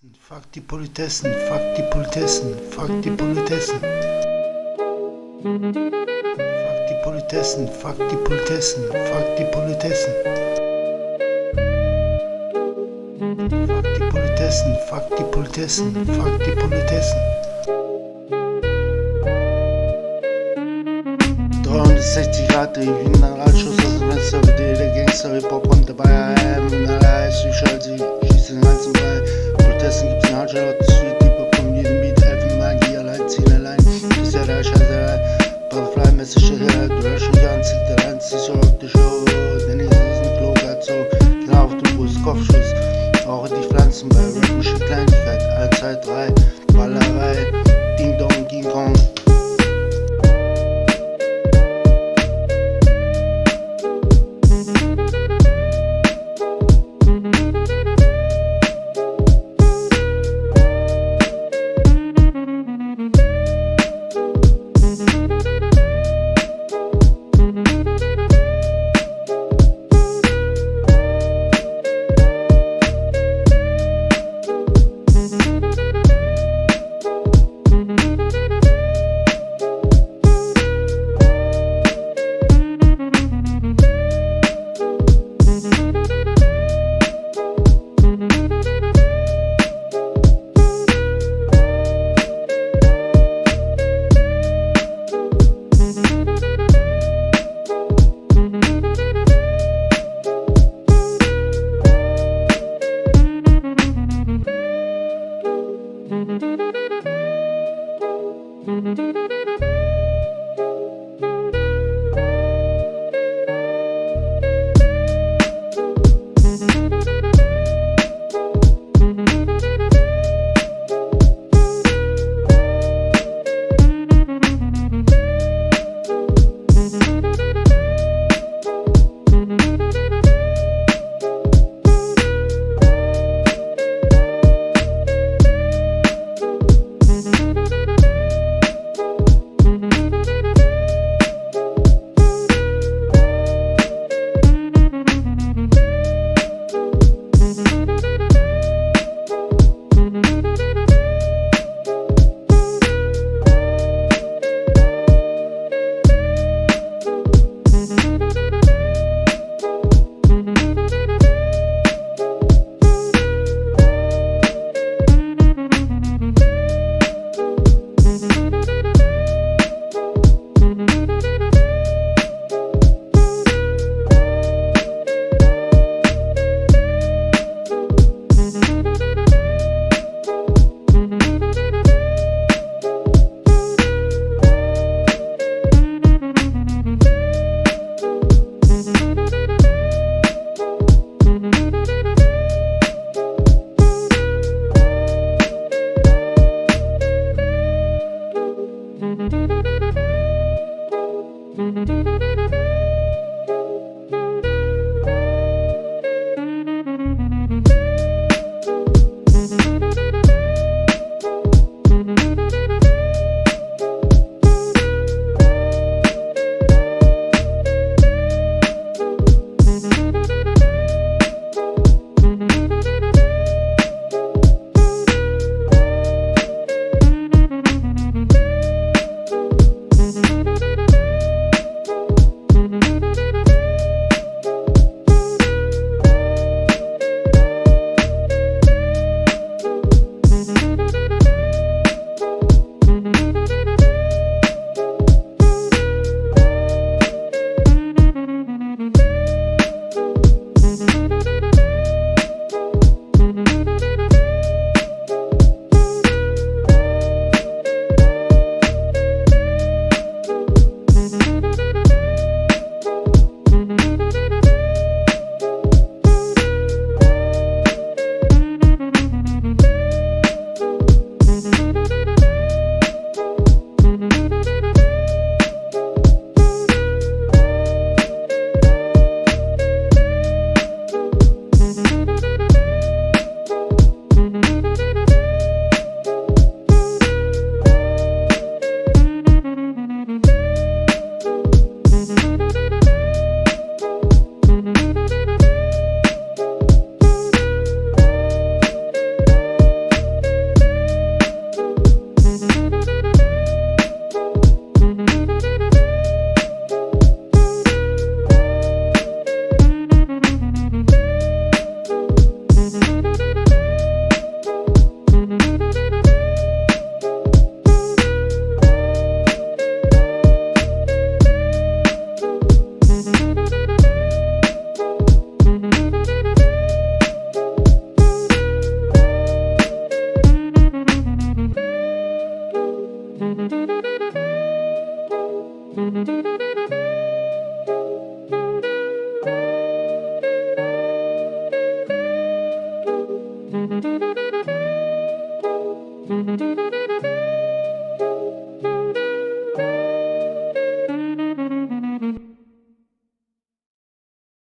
Fuck die Politessen, fuck die Politessen, fuck die Politessen. Fuck die Politessen, fuck die Politessen, fuck die Politessen. Fuck die Politessen, fuck die Politessen, fuck die Politessen. 360 Grad in den Radschuss aus dem Fenster, mit der Gangster Hip-Hop kommt dabei. In aller Heißzüge, sie schießen den ganzen Ball. Politessen gibt's in Hardshot, Street, die bekommen jeden Beat, helfen Magie, allein, ziehen allein. Ist ja der Scheißerei, Butterfly, Message, du hörst schon gar nicht, der Hand, siehst du auf die Show. Der nächste ist ein Klogat, so, genau auf den Bus, Kopfschuss. Rauche die Pflanzen bei Rap, Kleinigkeit, 1, 2, 3, Ballerei.